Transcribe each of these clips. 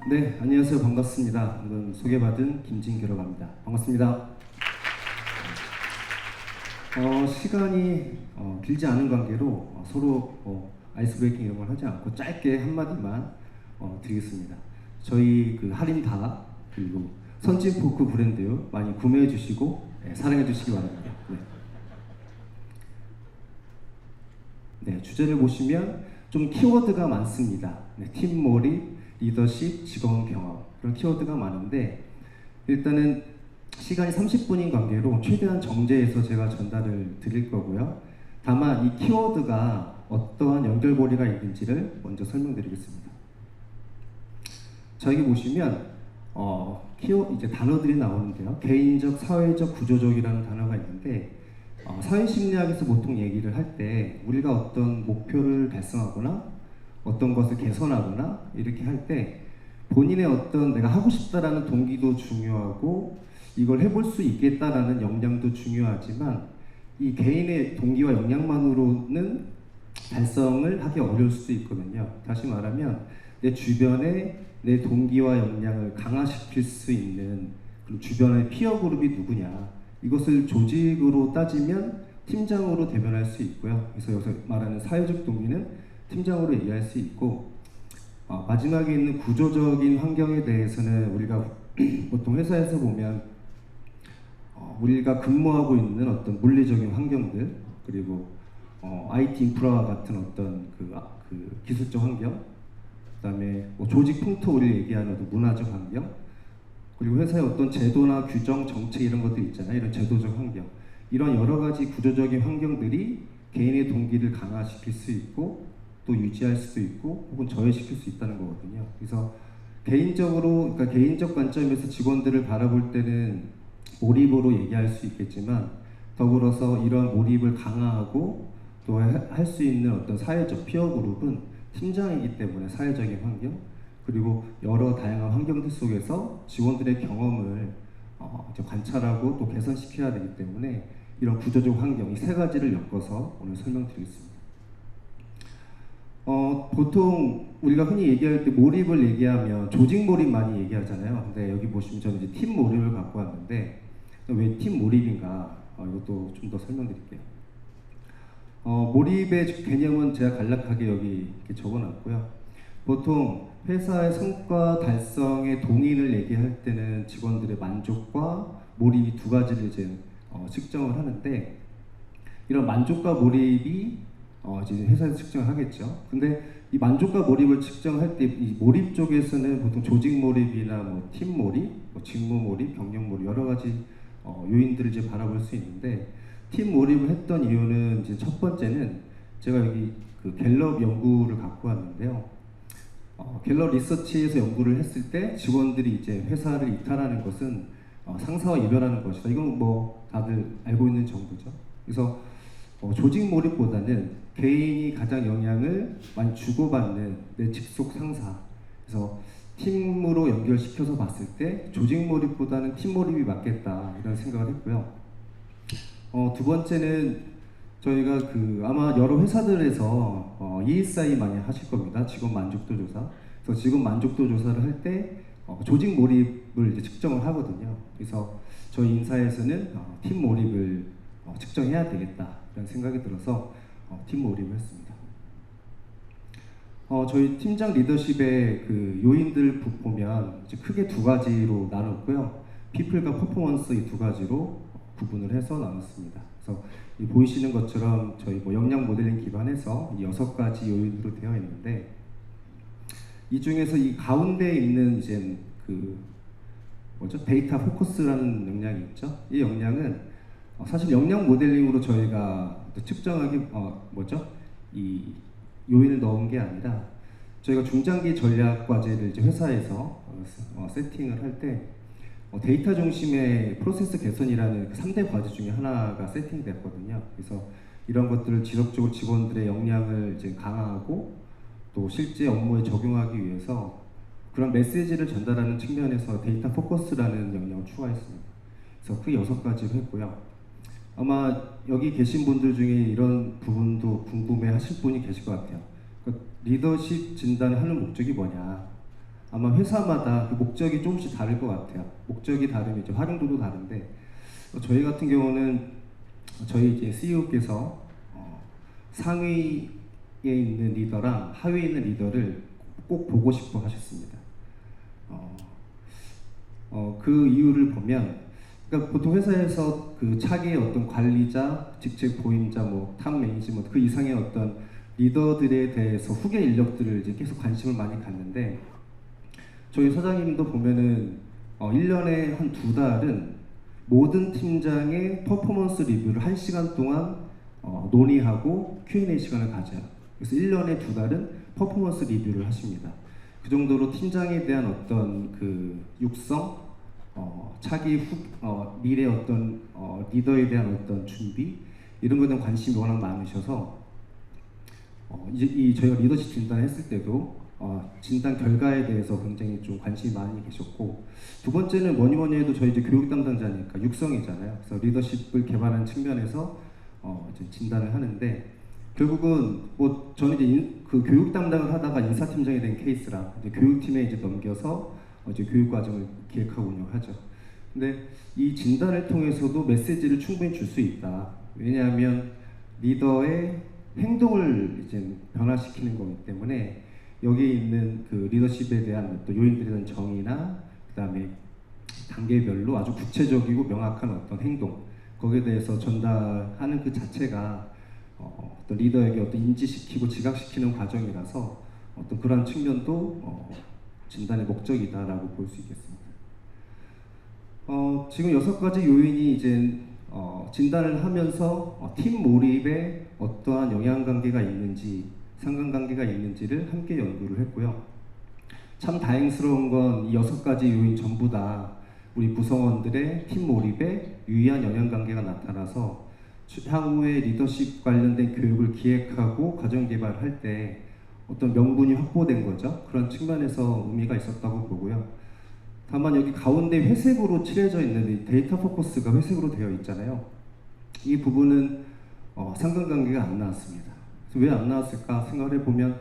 네, 안녕하세요. 반갑습니다. 저는 소개받은 김진규라고 합니다. 반갑습니다. 시간이 길지 않은 관계로 서로 아이스 브레이킹 이런 걸 하지 않고 짧게 한마디만 드리겠습니다. 저희 그 할인다 그리고 선진 포크 브랜드요 많이 구매해 주시고 사랑해 주시기 바랍니다. 네, 주제를 보시면 좀 키워드가 많습니다. 네, 팀 몰입, 리더십, 직원 경험 그런 키워드가 많은데 일단은 시간이 30분인 관계로 최대한 정제해서 제가 전달을 드릴 거고요. 다만 이 키워드가 어떠한 연결고리가 있는지를 먼저 설명드리겠습니다. 자, 여기 보시면 이제 단어들이 나오는데요. 개인적, 사회적, 구조적이라는 단어가 있는데 사회심리학에서 보통 얘기를 할 때 우리가 어떤 목표를 달성하거나 어떤 것을 개선하거나 이렇게 할 때 본인의 어떤 내가 하고 싶다라는 동기도 중요하고 이걸 해볼 수 있겠다라는 역량도 중요하지만 이 개인의 동기와 역량만으로는 달성을 하기 어려울 수도 있거든요. 다시 말하면 내 주변에 내 동기와 역량을 강화시킬 수 있는 그리고 주변의 피어 그룹이 누구냐 이것을 조직으로 따지면 팀장으로 대변할 수 있고요. 그래서 여기서 말하는 사회적 동기는 팀장으로 얘기할 수 있고 마지막에 있는 구조적인 환경에 대해서는 우리가 보통 회사에서 보면 우리가 근무하고 있는 어떤 물리적인 환경들 그리고 IT 인프라와 같은 어떤 그 기술적 환경 그다음에 조직 풍토를 얘기하는 어떤 문화적 환경 그리고 회사의 어떤 제도나 규정, 정책 이런 것들 있잖아요. 이런 제도적 환경 이런 여러 가지 구조적인 환경들이 개인의 동기를 강화시킬 수 있고 또 유지할 수도 있고 혹은 저해시킬 수 있다는 거거든요. 그래서 개인적으로 그러니까 개인적 관점에서 직원들을 바라볼 때는 몰입으로 얘기할 수 있겠지만 더불어서 이런 몰입을 강화하고 또 할 수 있는 어떤 사회적 피어 그룹은 팀장이기 때문에 사회적인 환경 그리고 여러 다양한 환경들 속에서 직원들의 경험을 관찰하고 또 개선시켜야 되기 때문에 이런 구조적 환경 이 세 가지를 엮어서 오늘 설명드리겠습니다. 보통 우리가 흔히 얘기할 때 몰입을 얘기하면 조직 몰입 많이 얘기하잖아요. 근데 여기 보시면 저는 이제 팀 몰입을 갖고 왔는데 왜 팀 몰입인가 이것도 좀 더 설명드릴게요. 몰입의 개념은 제가 간략하게 여기 이렇게 적어놨고요. 보통 회사의 성과 달성의 동인을 얘기할 때는 직원들의 만족과 몰입이 두 가지를 이제 측정을 하는데 이런 만족과 몰입이 이제 회사에서 측정을 하겠죠. 근데 이 만족과 몰입을 측정할 때 이 몰입 쪽에서는 보통 조직 몰입이나 뭐 팀 몰입, 뭐 직무 몰입, 경력 몰입 여러 가지 요인들을 이제 바라볼 수 있는데 팀 몰입을 했던 이유는 이제 첫 번째는 제가 여기 그 갤럽 연구를 갖고 왔는데요. 갤럽 리서치에서 연구를 했을 때 직원들이 이제 회사를 이탈하는 것은 상사와 이별하는 것이다. 이건 뭐 다들 알고 있는 정보죠. 그래서 조직 몰입보다는 개인이 가장 영향을 많이 주고받는 내 직속 상사. 그래서 팀으로 연결시켜서 봤을 때 조직 몰입보다는 팀 몰입이 맞겠다 이런 생각을 했고요. 두 번째는 저희가 아마 여러 회사들에서 ESI 많이 하실 겁니다. 직원 만족도 조사. 그래서 직원 만족도 조사를 할 때 조직 몰입을 이제 측정을 하거든요. 그래서 저희 인사에서는 팀 몰입을 측정해야 되겠다 이런 생각이 들어서 팀 몰입을 했습니다. 저희 팀장 리더십의 그 요인들 보면 이제 크게 두 가지로 나눴고요. 피플과 퍼포먼스 이 두 가지로 구분을 해서 나눴습니다. 그래서 이 보이시는 것처럼 저희 뭐 역량 모델링 기반해서 6가지 요인으로 되어 있는데 이 중에서 이 가운데 있는 이제 데이터 포커스라는 역량이 있죠. 이 역량은 사실 역량 모델링으로 저희가 측정하기 이 요인을 넣은 게 아니라 저희가 중장기 전략 과제를 이제 회사에서 세팅을 할 때 데이터 중심의 프로세스 개선이라는 3대 과제 중에 하나가 세팅됐거든요. 그래서 이런 것들을 지속적으로 직원들의 역량을 이제 강화하고 또 실제 업무에 적용하기 위해서 그런 메시지를 전달하는 측면에서 데이터 포커스라는 역량을 추가했습니다. 그래서 그 6가지를 했고요. 아마 여기 계신 분들 중에 이런 부분도 궁금해 하실 분이 계실 것 같아요. 그러니까 리더십 진단을 하는 목적이 뭐냐? 아마 회사마다 그 목적이 조금씩 다를 것 같아요. 목적이 다르면 이제 활용도도 다른데 저희 같은 경우는 저희 이제 CEO께서 상위에 있는 리더랑 하위에 있는 리더를 꼭 보고 싶어 하셨습니다. 그 이유를 보면, 그러니까 보통 회사에서 그 차기의 어떤 관리자, 직책 보임자, 뭐 탑 매니지먼트 그 이상의 어떤 리더들에 대해서 후계 인력들을 이제 계속 관심을 많이 갖는데, 저희 사장님도 보면은 1년에 한 2달은 모든 팀장의 퍼포먼스 리뷰를 1시간 동안 논의하고 Q&A 시간을 가져요. 그래서 1년에 2달은 퍼포먼스 리뷰를 하십니다. 그 정도로 팀장에 대한 어떤 그 육성, 차기 미래 어떤 리더에 대한 어떤 준비 이런 거에 대한 관심이 워낙 많으셔서 이제 저희가 리더십 진단을 했을 때도 진단 결과에 대해서 굉장히 좀 관심이 많이 계셨고, 두 번째는 뭐니 해도 저희 이제 교육 담당자니까 육성이잖아요. 그래서 리더십을 개발하는 측면에서 이제 진단을 하는데, 결국은 뭐 저는 이제 그 교육 담당을 하다가 인사팀장이 된 케이스라 이제 교육팀에 이제 넘겨서 이제 교육 과정을 기획하고 운영하죠. 근데 이 진단을 통해서도 메시지를 충분히 줄 수 있다. 왜냐하면 리더의 행동을 이제 변화시키는 거기 때문에 여기에 있는 그 리더십에 대한 또 요인들에 대한 정의나 그다음에 단계별로 아주 구체적이고 명확한 어떤 행동 거기에 대해서 전달하는 그 자체가 어떤 리더에게 어떤 인지시키고 지각시키는 과정이라서 어떤 그러한 측면도 진단의 목적이다라고 볼 수 있겠습니다. 지금 6가지 요인이 이제 진단을 하면서 팀 몰입에 어떠한 영향관계가 있는지, 상관관계가 있는지를 함께 연구를 했고요. 참 다행스러운 건 이 6가지 요인 전부 다 우리 구성원들의 팀 몰입에 유의한 영향관계가 나타나서 향후에 리더십 관련된 교육을 기획하고 과정 개발할 때 어떤 명분이 확보된 거죠. 그런 측면에서 의미가 있었다고 보고요. 다만 여기 가운데 회색으로 칠해져 있는 이 데이터 포커스가 회색으로 되어 있잖아요. 이 부분은 상관관계가 안 나왔습니다. 왜 안 나왔을까 생각을 해보면,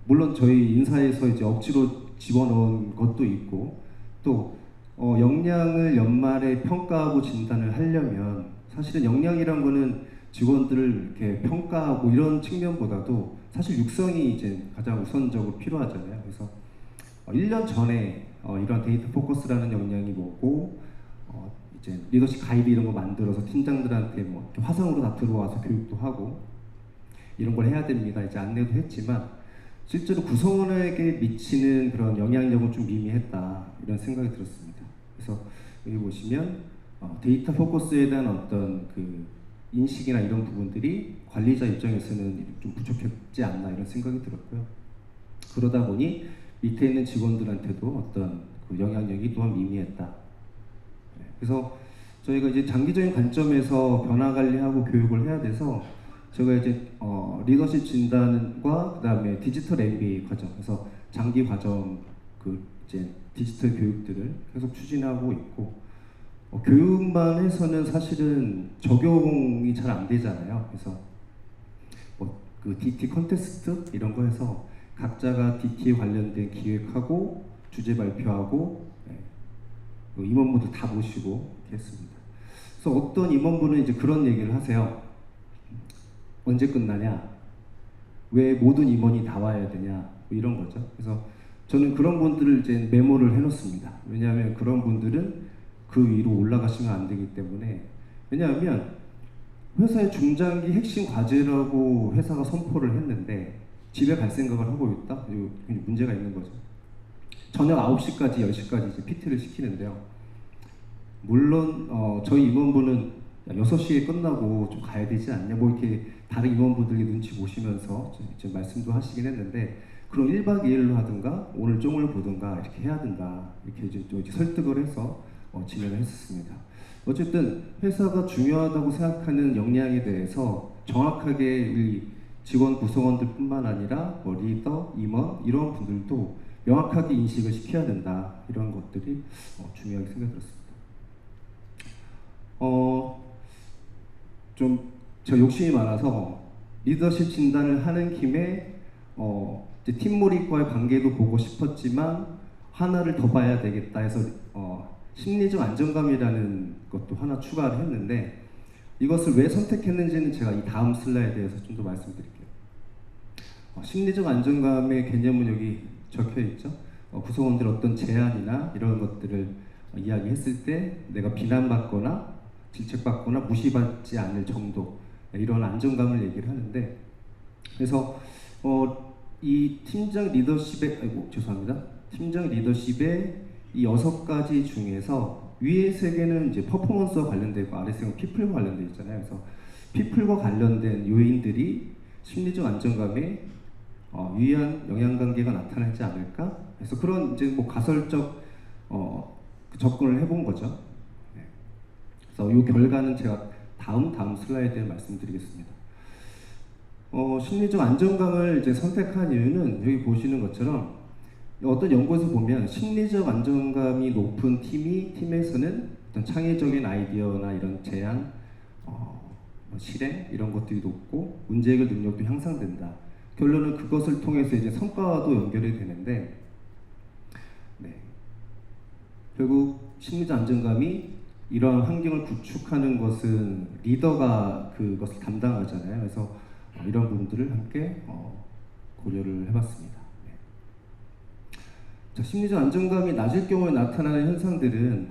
물론 저희 인사에서 이제 억지로 집어넣은 것도 있고, 또 역량을 연말에 평가하고 진단을 하려면 사실은 역량이란 거는 직원들을 이렇게 평가하고 이런 측면보다도 사실 육성이 이제 가장 우선적으로 필요하잖아요. 그래서 1년 전에 이런 데이터 포커스라는 역량이 뭐고, 이제 리더십 가이드 이런 거 만들어서 팀장들한테 뭐 화상으로 다 들어와서 교육도 하고 이런 걸 해야 됩니다. 이제 안내도 했지만 실제로 구성원에게 미치는 그런 영향력은 좀 미미했다 이런 생각이 들었습니다. 그래서 여기 보시면 데이터 포커스에 대한 어떤 그 인식이나 이런 부분들이 관리자 입장에서는 좀 부족했지 않나 이런 생각이 들었고요. 그러다 보니 밑에 있는 직원들한테도 어떤 그 영향력이 또한 미미했다. 그래서 저희가 이제 장기적인 관점에서 변화 관리하고 교육을 해야 돼서 제가 이제 리더십 진단과 그다음에 디지털 MBA 과정, 그래서 장기 과정 그 이제 디지털 교육들을 계속 추진하고 있고, 교육만 해서는 사실은 적용이 잘 안 되잖아요. 그래서 뭐 그 DT 컨테스트 이런 거 해서 각자가 DT에 관련된 기획하고 주제 발표하고 임원분들 다 모시고 이렇게 했습니다. 그래서 어떤 임원분은 이제 그런 얘기를 하세요. 언제 끝나냐? 왜 모든 임원이 다 와야 되냐? 뭐 이런 거죠. 그래서 저는 그런 분들을 이제 메모를 해놓습니다. 왜냐하면 그런 분들은 그 위로 올라가시면 안 되기 때문에. 왜냐하면 회사의 중장기 핵심 과제라고 회사가 선포를 했는데 집에 갈 생각을 하고 있다? 이거 문제가 있는 거죠. 저녁 9시까지 10시까지 이제 PT를 시키는데요. 물론 저희 임원분은 6시에 끝나고 좀 가야 되지 않냐, 뭐 이렇게 다른 임원분들이 눈치 보시면서 좀 말씀도 하시긴 했는데, 그럼 1박 2일로 하든가 오늘 종을 보든가 이렇게 해야 된다, 이렇게 좀 이제 설득을 해서 진행을 했었습니다. 어쨌든 회사가 중요하다고 생각하는 역량에 대해서 정확하게 우리 직원 구성원들뿐만 아니라 뭐 리더, 임원 이런 분들도 명확하게 인식을 시켜야 된다, 이런 것들이 중요하게 생각들었습니다. 좀 저 욕심이 많아서 리더십 진단을 하는 김에 이제 팀 몰입과의 관계도 보고 싶었지만 하나를 더 봐야 되겠다 해서 심리적 안정감이라는 것도 하나 추가를 했는데 이것을 왜 선택했는지는 제가 이 다음 슬라이드에서 좀 더 말씀드릴게요. 심리적 안정감의 개념은 여기 적혀 있죠. 구성원들 어떤 제안이나 이런 것들을 이야기했을 때 내가 비난받거나 질책받거나 무시받지 않을 정도 이런 안정감을 얘기를 하는데 그래서 이 팀장 리더십의 팀장 리더십의 이 6가지 중에서 위의 3개는 이제 퍼포먼스와 관련되고 아래 3개는 피플과 관련되어 있잖아요. 그래서 피플과 관련된 요인들이 심리적 안정감에 유의한 영향관계가 나타나지 않을까? 그래서 그런 이제 뭐 가설적 접근을 해본 거죠. 네. 그래서 이 결과는 제가 다음 슬라이드에 말씀드리겠습니다. 심리적 안정감을 이제 선택한 이유는 여기 보시는 것처럼 어떤 연구에서 보면 심리적 안정감이 높은 팀에서는 어떤 창의적인 아이디어나 이런 제안, 실행 이런 것들이 높고 문제 해결 능력도 향상된다. 결론은 그것을 통해서 이제 성과와도 연결이 되는데, 네. 결국 심리적 안정감이 이러한 환경을 구축하는 것은 리더가 그것을 담당하잖아요. 그래서 이런 부분들을 함께 고려를 해봤습니다. 네. 자, 심리적 안정감이 낮을 경우에 나타나는 현상들은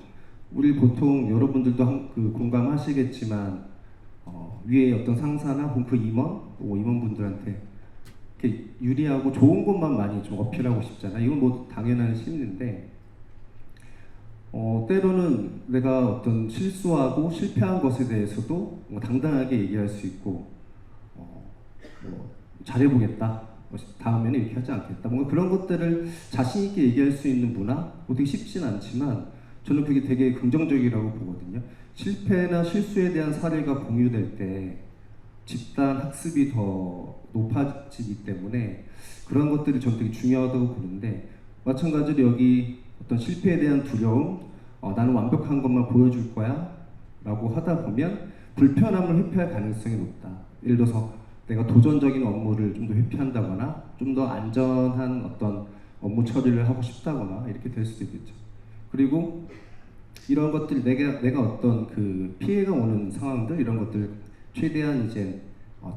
우리 보통 여러분들도 공감하시겠지만 위에 어떤 상사나 혹은 그 임원분들한테 이렇게 유리하고 좋은 것만 많이 좀 어필하고 싶잖아요. 이건 뭐 당연한 심리인데 때로는 내가 어떤 실수하고 실패한 것에 대해서도 뭐 당당하게 얘기할 수 있고 뭐 잘해보겠다, 다음에는 이렇게 하지 않겠다, 뭔가 그런 것들을 자신 있게 얘기할 수 있는 문화, 되게 쉽진 않지만 저는 그게 되게 긍정적이라고 보거든요. 실패나 실수에 대한 사례가 공유될 때 집단 학습이 더 높아지기 때문에 그런 것들이 저는 되게 중요하다고 보는데, 마찬가지로 여기 어떤 실패에 대한 두려움, 나는 완벽한 것만 보여줄 거야 라고 하다 보면 불편함을 회피할 가능성이 높다. 예를 들어서 내가 도전적인 업무를 좀 더 회피한다거나 좀 더 안전한 어떤 업무 처리를 하고 싶다거나 이렇게 될 수도 있겠죠. 그리고 이런 것들, 내가 어떤 그 피해가 오는 상황들, 이런 것들 최대한 이제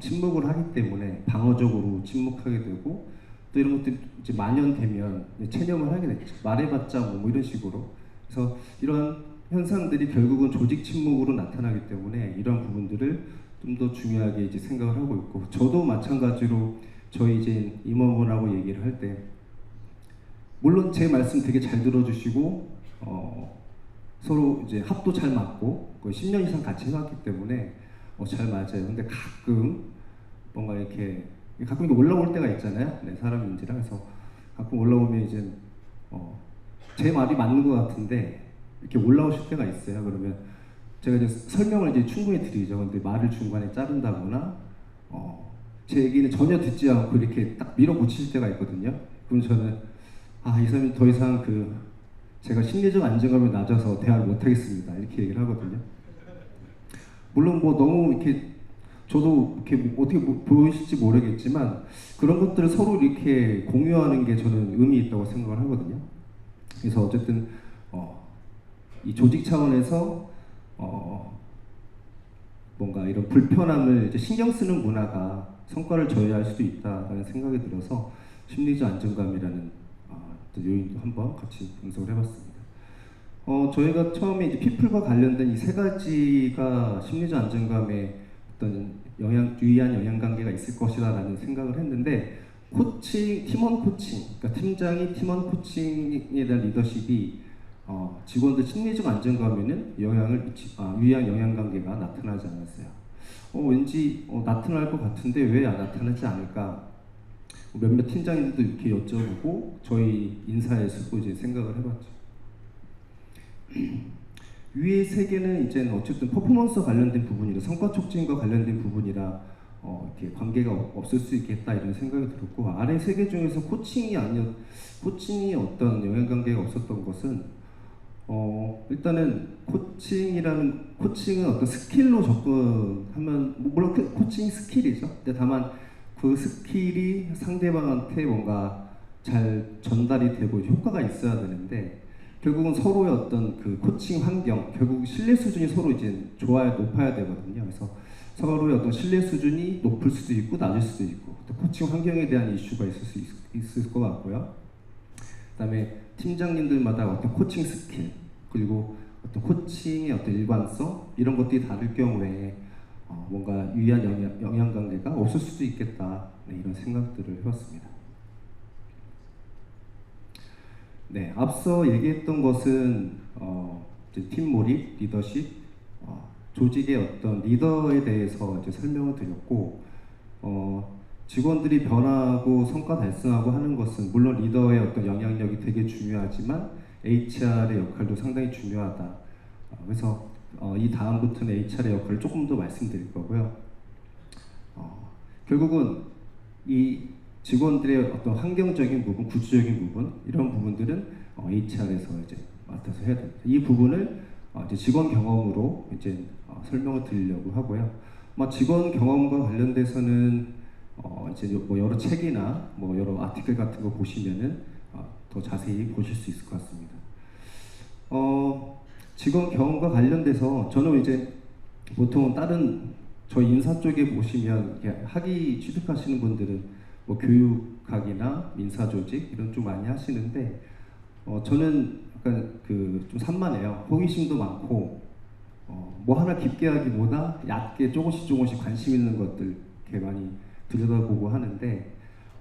침묵을 하기 때문에 방어적으로 침묵하게 되고, 또 이런 것들이 이제 만연되면 체념을 하게 되죠. 말해봤자 뭐 이런 식으로. 그래서 이런 현상들이 결국은 조직 침묵으로 나타나기 때문에 이런 부분들을 좀 더 중요하게 이제 생각을 하고 있고, 저도 마찬가지로 저희 이제 임원분하고 얘기를 할 때 물론 제 말씀 되게 잘 들어주시고 서로 이제 합도 잘 맞고 거의 10년 이상 같이 해왔기 때문에 잘 맞아요. 근데 가끔 뭔가 이렇게 가끔 올라올 때가 있잖아요. 네, 사람인지라. 그래서 가끔 올라오면 이제 제 말이 맞는 것 같은데 이렇게 올라오실 때가 있어요. 그러면 제가 이제 설명을 이제 충분히 드리죠. 근데 말을 중간에 자른다거나 제 얘기는 전혀 듣지 않고 이렇게 딱 밀어붙일 때가 있거든요. 그럼 저는 이 사람이 더 이상 제가 심리적 안정감이 낮아서 대화를 못 하겠습니다, 이렇게 얘기를 하거든요. 물론 뭐 너무 이렇게 저도 이렇게 어떻게 보이실지 모르겠지만 그런 것들을 서로 이렇게 공유하는 게 저는 의미 있다고 생각을 하거든요. 그래서 어쨌든 이 조직 차원에서 뭔가 이런 불편함을 이제 신경 쓰는 문화가 성과를 저해할 수도 있다라는 생각이 들어서 심리적 안정감이라는 요인도 한번 같이 분석을 해봤습니다. 저희가 처음에 이제 피플과 관련된 이 3가지가 심리적 안정감에 어떤 유의한 영향관계가 있을 것이다라는 생각을 했는데, 팀원 코칭, 그러니까 팀장이 팀원 코칭에 대한 리더십이 직원들 심리적 안정감에는 유의한 영향관계가 나타나지 않았어요. 왠지 나타날 것 같은데 왜 안 나타나지 않을까? 몇몇 팀장님들도 이렇게 여쭤보고 저희 인사에서도 이제 생각을 해봤죠. 위의 3개는 이제 어쨌든 퍼포먼스와 관련된 부분이라, 성과 촉진과 관련된 부분이라 이렇게 관계가 없을 수 있겠다 이런 생각이 들었고, 아래 3개 중에서 코칭이 어떤 영향관계가 없었던 것은 일단은 코칭은 어떤 스킬로 접근하면, 물론 코칭이 스킬이죠. 근데 다만 그 스킬이 상대방한테 뭔가 잘 전달이 되고 효과가 있어야 되는데 결국은 서로의 어떤 그 코칭 환경, 결국 신뢰 수준이 서로 이제 좋아야 높아야 되거든요. 그래서 서로의 어떤 신뢰 수준이 높을 수도 있고 낮을 수도 있고 또 코칭 환경에 대한 이슈가 있을 것 같고요. 그다음에 팀장님들마다 어떤 코칭 스킬 그리고 어떤 코칭의 어떤 일관성 이런 것들이 다를 경우에 뭔가 유의한 영향관계가 없을 수도 있겠다. 네, 이런 생각들을 해봤습니다. 네, 앞서 얘기했던 것은 이제 팀 몰입, 리더십, 조직의 어떤 리더에 대해서 이제 설명을 드렸고, 직원들이 변화하고 성과 달성하고 하는 것은 물론 리더의 어떤 영향력이 되게 중요하지만 HR의 역할도 상당히 중요하다. 그래서 이 다음부터는 HR의 역할을 조금 더 말씀드릴 거고요. 결국은 이 직원들의 어떤 환경적인 부분, 구조적인 부분 이런 부분들은 HR에서 이제 맡아서 해야 됩니다. 이 부분을 이제 직원 경험으로 이제 설명을 드리려고 하고요. 직원 경험과 관련돼서는 이제 뭐 여러 책이나 뭐 여러 아티클 같은 거 보시면은 더 자세히 보실 수 있을 것 같습니다. 직원 경험과 관련돼서 저는 이제 보통 다른 저희 인사 쪽에 보시면 학위 취득하시는 분들은 뭐 교육학이나 민사조직 이런 쪽 많이 하시는데 저는 약간 그 좀 산만해요. 호기심도 많고 뭐 하나 깊게 하기보다 얕게 조금씩 관심 있는 것들 이렇게 많이 들여다보고 하는데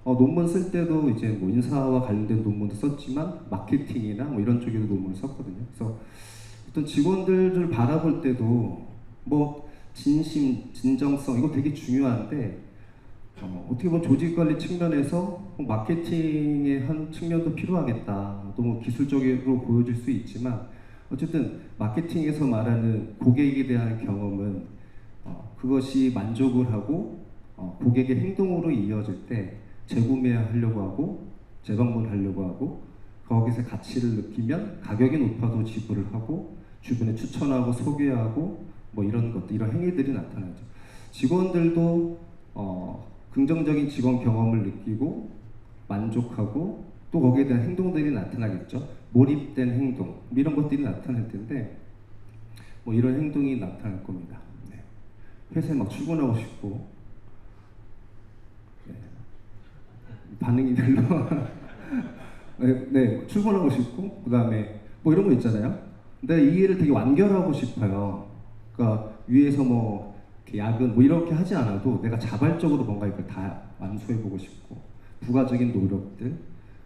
논문 쓸 때도 이제 뭐 인사와 관련된 논문도 썼지만 마케팅이나 뭐 이런 쪽에도 논문을 썼거든요. 그래서 어떤 직원들을 바라볼 때도 뭐 진심, 진정성 이거 되게 중요한데 어떻게 보면 조직 관리 측면에서 마케팅의 한 측면도 필요하겠다. 너무 기술적으로 보여질 수 있지만 어쨌든 마케팅에서 말하는 고객에 대한 경험은 그것이 만족을 하고 고객의 행동으로 이어질 때 재구매하려고 하고 재방문하려고 하고 거기서 가치를 느끼면 가격이 높아도 지불을 하고 주변에 추천하고 소개하고 뭐 이런 것들 이런 행위들이 나타나죠. 직원들도 긍정적인 직원 경험을 느끼고 만족하고 또 거기에 대한 행동들이 나타나겠죠. 몰입된 행동 이런 것들이 나타날 텐데 뭐 이런 행동이 나타날 겁니다. 네. 회사에 막 출근하고 싶고 네. 반응이 별로 네, 출근하고 싶고 그 다음에 뭐 이런 거 있잖아요. 근데 이 일을 되게 완결하고 싶어요. 그러니까 위에서 뭐 야근 뭐 이렇게 하지 않아도 내가 자발적으로 뭔가 이걸 다 완수해보고 싶고 부가적인 노력들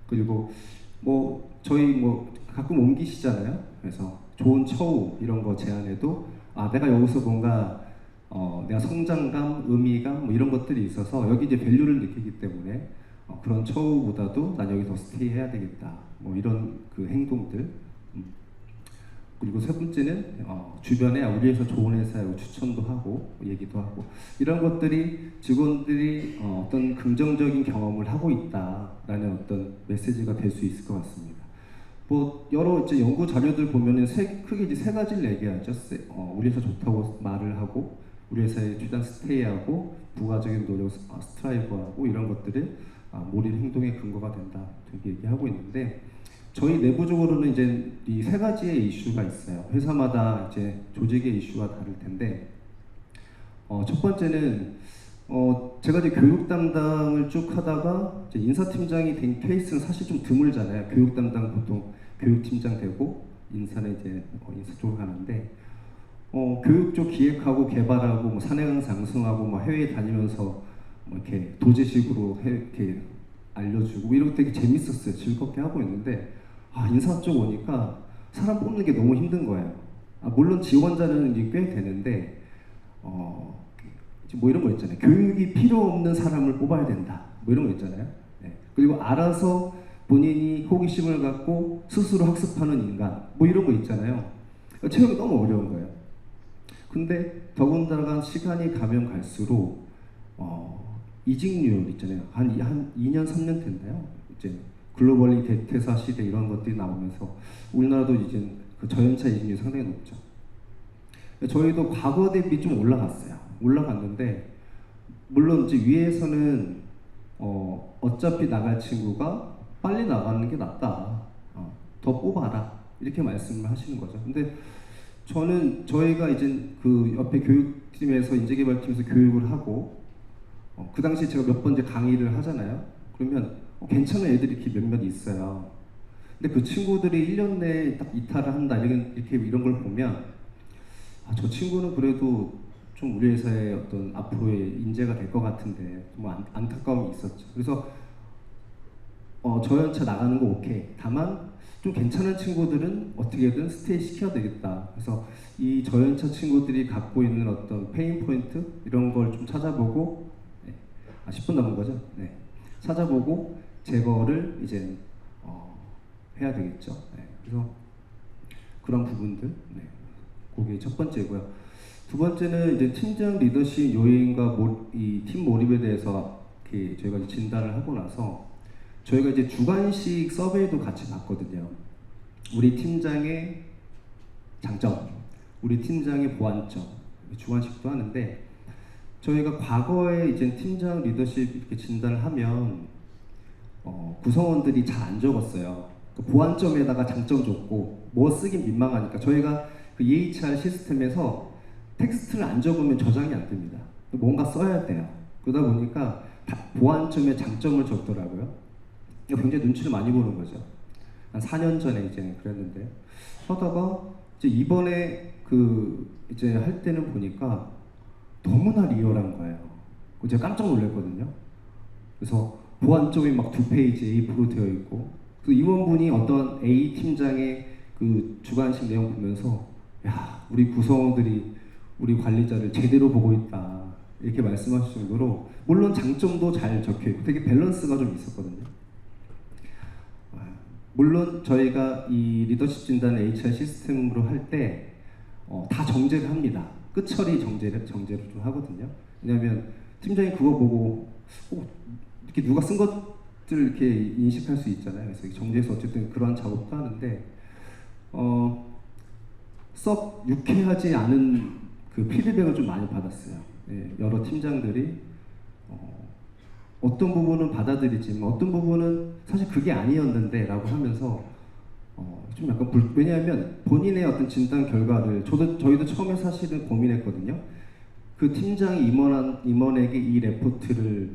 그리고 뭐 저희 뭐 가끔 옮기시잖아요. 그래서 좋은 처우 이런 거 제안해도 내가 여기서 뭔가 내가 성장감, 의미감 뭐 이런 것들이 있어서 여기 이제 밸류를 느끼기 때문에 그런 처우보다도 난 여기 더 스테이 해야 되겠다. 뭐 이런 그 행동들. 그리고 세 번째는 주변에 우리 회사 좋은 회사라고 추천도 하고 얘기도 하고 이런 것들이 직원들이 어떤 긍정적인 경험을 하고 있다라는 어떤 메시지가 될 수 있을 것 같습니다. 뭐 여러 이제 연구 자료들 보면은 크게 이제 세 가지를 얘기하죠. 우리 회사 좋다고 말을 하고 우리 회사에 최대한 스테이하고 부가적인 노력 스트라이브하고 이런 것들을 몰입 행동의 근거가 된다 이렇게 얘기하고 있는데. 저희 내부적으로는 이제 이 세 가지의 이슈가 있어요. 회사마다 이제 조직의 이슈가 다를 텐데, 첫 번째는 제가 이제 교육 담당을 쭉 하다가 이제 인사팀장이 된 케이스는 사실 좀 드물잖아요. 교육 담당 보통 교육팀장 되고 인사는 이제 인사 쪽으로 가는데, 교육 쪽 기획하고 개발하고 뭐 사내강 상승하고 뭐 해외 다니면서 뭐 이렇게 도제식으로 이렇게 알려주고 이런 거 되게 재밌었어요. 즐겁게 하고 있는데. 인사 쪽 오니까 사람 뽑는 게 너무 힘든 거예요. 물론 지원자는 이제 꽤 되는데, 뭐 이런 거 있잖아요. 교육이 필요 없는 사람을 뽑아야 된다. 뭐 이런 거 있잖아요. 네. 그리고 알아서 본인이 호기심을 갖고 스스로 학습하는 인간. 뭐 이런 거 있잖아요. 체험이 너무 어려운 거예요. 근데 더군다나 시간이 가면 갈수록, 이직률 있잖아요. 한 2년, 3년 됐나요? 이제 글로벌리 대퇴사 시대 이런 것들이 나오면서 우리나라도 이제 그 저연차 이직률이 상당히 높죠. 저희도 과거 대비 좀 올라갔는데 물론 이제 위에서는 어차피 나갈 친구가 빨리 나가는 게 낫다. 더 뽑아라. 이렇게 말씀을 하시는 거죠. 근데 저희가 이제 그 옆에 교육팀에서 인재개발팀에서 교육을 하고 그 당시에 제가 몇 번 이제 강의를 하잖아요. 그러면 괜찮은 애들이 이렇게 몇몇 있어요. 근데 그 친구들이 1년 내에 딱 이탈을 한다 이런 걸 보면 저 친구는 그래도 좀 우리 회사의 어떤 앞으로의 인재가 될 것 같은데 좀 안타까움이 있었죠. 그래서 저연차 나가는 거 오케이. 다만 좀 괜찮은 친구들은 어떻게든 스테이 시켜야 되겠다. 그래서 이 저연차 친구들이 갖고 있는 어떤 페인 포인트 이런 걸 좀 찾아보고 10분 남은 거죠. 네. 찾아보고 제거를 이제 해야 되겠죠. 네. 그래서 그런 부분들. 네. 그게 첫 번째고요. 두 번째는 이제 팀장 리더십 요인과 이 팀 몰입에 대해서 이렇게 저희가 이제 진단을 하고 나서 저희가 이제 주관식 서베이도 같이 봤거든요. 우리 팀장의 장점, 우리 팀장의 보완점, 주관식도 하는데 저희가 과거에 이제 팀장 리더십 이렇게 진단을 하면 구성원들이 잘 안 적었어요. 그 보완점에다가 장점 줬고 뭐 쓰긴 민망하니까 저희가 그 EHR 시스템에서 텍스트를 안 적으면 저장이 안 됩니다. 뭔가 써야 돼요. 그러다 보니까 보완점에 장점을 적더라고요. 굉장히 눈치를 많이 보는 거죠. 한 4년 전에 이제 그랬는데 하다가 이제 이번에 이제 할 때는 보니까 너무나 리얼한 거예요. 제가 깜짝 놀랐거든요. 그래서 보완점이 막 2페이지 A4로 되어 있고 그 임원분이 어떤 A 팀장의 그 주관식 내용 보면서 야, 우리 구성원들이 우리 관리자를 제대로 보고 있다 이렇게 말씀하실 정도로 물론 장점도 잘 적혀 있고 되게 밸런스가 좀 있었거든요. 물론 저희가 이 리더십 진단 HR 시스템으로 할 때 다 정제를 합니다. 끝처리 정제를 좀 하거든요. 왜냐하면 팀장이 그거 보고 이렇게 누가 쓴 것들 이렇게 인식할 수 있잖아요. 그래서 정제해서 어쨌든 그러한 작업도 하는데 썩 유쾌하지 않은 그 피드백을 좀 많이 받았어요. 예, 여러 팀장들이 어떤 부분은 받아들이지만 어떤 부분은 사실 그게 아니었는데 라고 하면서 좀 약간 왜냐하면 본인의 어떤 진단 결과를 저희도 처음에 사실은 고민했거든요. 그 팀장이 임원에게 이 레포트를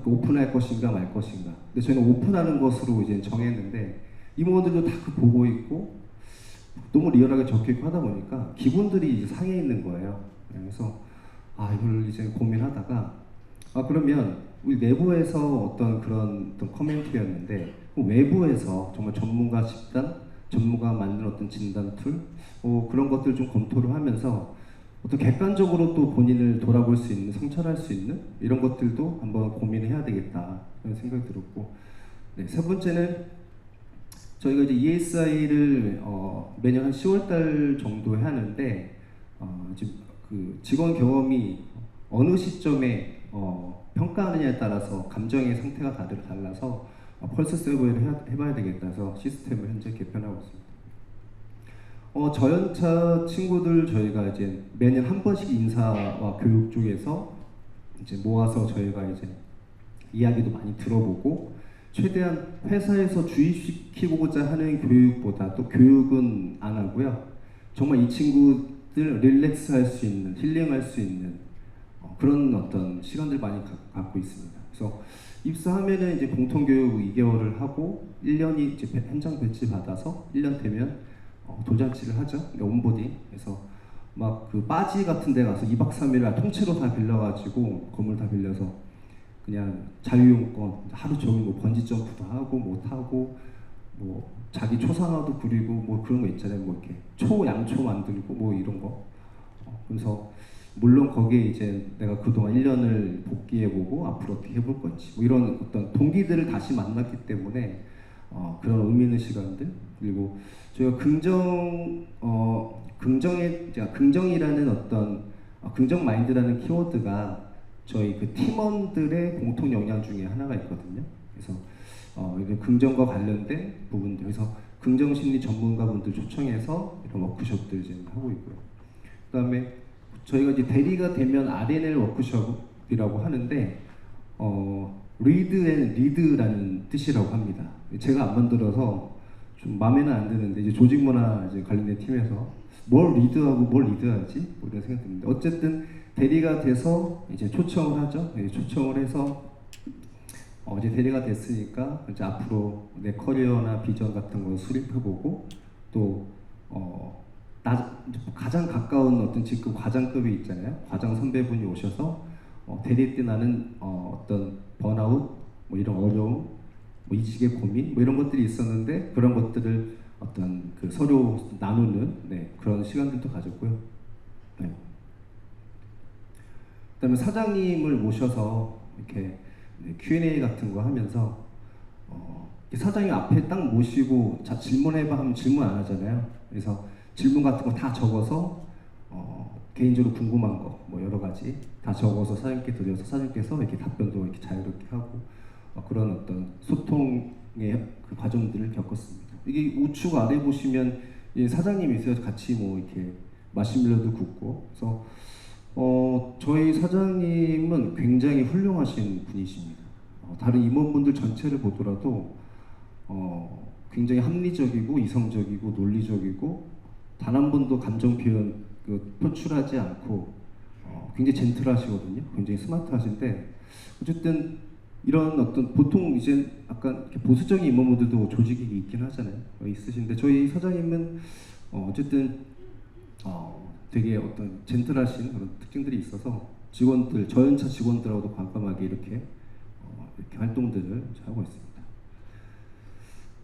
오픈할 것인가 말 것인가. 근데 저희는 오픈하는 것으로 이제 정했는데 임원들도 다 그 보고 있고 너무 리얼하게 적혀 있고 하다 보니까 기분들이 이제 상해 있는 거예요. 그래서 이걸 이제 고민하다가 그러면 우리 내부에서 어떤 그런 커멘트였는데 외부에서 정말 전문가 집단, 전문가 만든 어떤 진단 툴 그런 것들 좀 검토를 하면서 어떤 객관적으로 또 본인을 돌아볼 수 있는, 성찰할 수 있는 이런 것들도 한번 고민해야 되겠다 그런 생각이 들었고 네, 세 번째는 저희가 이제 ESI를 매년 한 10월달 정도에 하는데 지금 그 직원 경험이 어느 시점에 평가하느냐에 따라서 감정의 상태가 다들 달라서 펄스 서베이를 해봐야 되겠다 해서 시스템을 현재 개편하고 있습니다. 저연차 친구들 저희가 이제 매년 한 번씩 인사와 교육 쪽에서 이제 모아서 저희가 이제 이야기도 많이 들어보고 최대한 회사에서 주입시키고자 하는 교육보다 또 교육은 안 하고요. 정말 이 친구들 릴렉스 할 수 있는, 힐링할 수 있는 그런 어떤 시간들 많이 갖고 있습니다. 그래서 입사하면은 이제 공통교육 2개월을 하고 1년이 이제 현장 배치 받아서 1년 되면 돌잔치를 하죠. 온보딩. 그래서 막 그 빠지 같은 데 가서 2박 3일 통째로 다 빌려가지고 건물 다 빌려서 그냥 자유용권 하루 종일 뭐 번지 점프도 하고 뭐 타고 뭐 자기 초상화도 그리고 뭐 그런 거 있잖아요. 뭐 이렇게 양초 만들고 뭐 이런 거. 그래서 물론 거기에 이제 내가 그동안 1년을 복귀해보고 앞으로 어떻게 해볼 건지 뭐 이런 어떤 동기들을 다시 만났기 때문에 그런 의미 있는 시간들 그리고 저희가 긍정이라는 어떤 긍정 마인드라는 키워드가 저희 그 팀원들의 공통 역량 중에 하나가 있거든요. 그래서 긍정과 관련된 부분들 그래서 긍정 심리 전문가분들 초청해서 이런 워크숍들 지금 하고 있고요. 그다음에 저희가 이제 대리가 되면 RNL 워크숍이라고 하는데 리드 앤 리드라는 뜻이라고 합니다. 제가 안 만들어서 좀 마음에는 안 드는데 이제 조직 문화 이제 관련된 팀에서 뭘 리드하고 뭘 리드하지 뭐 이런 생각이 듭니다. 어쨌든 대리가 돼서 이제 초청을 하죠. 초청을 해서 이제 대리가 됐으니까 이제 앞으로 내 커리어나 비전 같은 걸 수립해보고 또 가장 가까운 어떤 직급 과장급이 있잖아요. 과장 선배분이 오셔서 대리 때 나는 어떤 번아웃, 뭐 이런 어려움, 뭐 이직의 고민, 뭐 이런 것들이 있었는데 그런 것들을 어떤 그 서로 나누는 그런 시간들도 가졌고요. 네. 그다음에 사장님을 모셔서 이렇게 Q&A 같은 거 하면서 사장님 앞에 딱 모시고 자 질문해봐 하면 질문 안 하잖아요. 그래서 질문 같은 거 다 적어서 개인적으로 궁금한 거 뭐 여러 가지 다 적어서 사장님께 드려서 사장님께서 이렇게 답변도 이렇게 자유롭게 하고 그런 어떤 소통의 그 과정들을 겪었습니다. 이게 우측 아래 보시면 사장님이 있어요. 같이 뭐 이렇게 마시멜로도 굽고 그래서 저희 사장님은 굉장히 훌륭하신 분이십니다. 다른 임원분들 전체를 보더라도 굉장히 합리적이고 이성적이고 논리적이고 단 한 번도 감정 표현 표출하지 않고 굉장히 젠틀하시거든요. 굉장히 스마트하신데 어쨌든 이런 어떤 보통 이제 약간 이렇게 보수적인 임원분들도 조직이 있긴 하잖아요. 있으신데 저희 사장님은 어쨌든 되게 어떤 젠틀하신 그런 특징들이 있어서 직원들 저연차 직원들하고도 과감하게 이렇게 활동들을 하고 있습니다.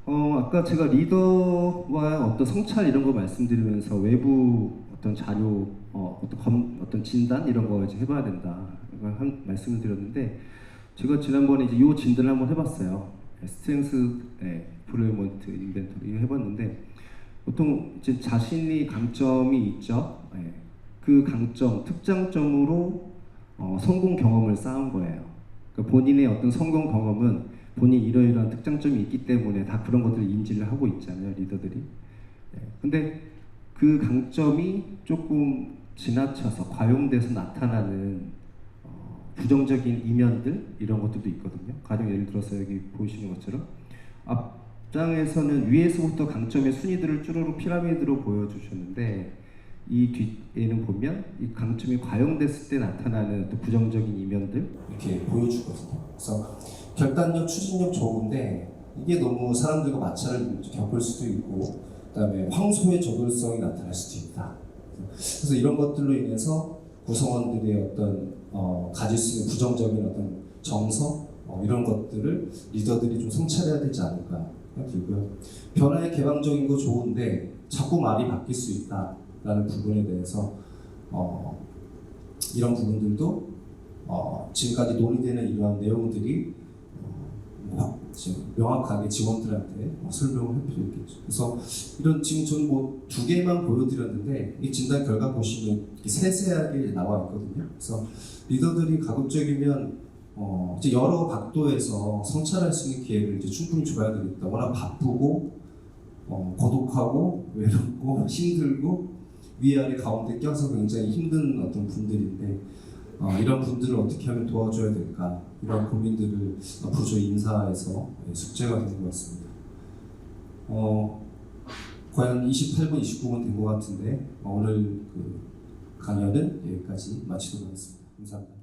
아까 제가 리더와 어떤 성찰 이런 거 말씀드리면서 외부 어떤 자료, 어떤 진단 이런 거 이제 해봐야 된다 말씀을 드렸는데 제가 지난번에 이제 이 진단을 한번 해봤어요. 스트렝스 브레먼트 인벤토리 해봤는데 보통 이제 자신이 강점이 있죠. 그 강점, 특장점으로 성공 경험을 쌓은 거예요. 그러니까 본인의 어떤 성공 경험은 본인 이러이러한 특장점이 있기 때문에 다 그런 것들을 인지를 하고 있잖아요, 리더들이. 근데 그 강점이 조금 지나쳐서 과용돼서 나타나는 부정적인 이면들 이런 것들도 있거든요. 가령 예를 들어서 여기 보이시는 것처럼 앞장에서는 위에서부터 강점의 순위들을 쭈루루 피라미드로 보여주셨는데 이 뒤에는 보면 이 강점이 과용됐을 때 나타나는 또 부정적인 이면들 이렇게 보여주거든요. 그래서 결단력, 추진력 좋은데 이게 너무 사람들과 마찰을 겪을 수도 있고 그다음에 황소의 저돌성이 나타날 수도 있다. 그래서 이런 것들로 인해서 구성원들의 어떤 가질 수 있는 부정적인 어떤 정서 이런 것들을 리더들이 좀 성찰해야 되지 않을까 생각이고요. 변화에 개방적인 거 좋은데 자꾸 말이 바뀔 수 있다라는 부분에 대해서 이런 부분들도 지금까지 논의되는 이러한 내용들이 지금 명확하게 직원들한테 설명을 할 필요 있겠죠. 그래서 이런 지금 저는 뭐 2개만 보여드렸는데 이 진단 결과 보시면 세세하게 나와 있거든요. 그래서 리더들이 가급적이면 이제 여러 각도에서 성찰할 수 있는 기회를 이제 충분히 줘야 되겠다. 워낙 바쁘고 고독하고 외롭고 힘들고 위아래 가운데 껴서 굉장히 힘든 어떤 분들인데 이런 분들을 어떻게 하면 도와줘야 될까 이런 고민들을 앞으로 저희 인사에서 숙제가 되는 것 같습니다. 거의 한 28분, 29분 된 것 같은데 오늘 그 강연은 여기까지 마치도록 하겠습니다. 감사합니다.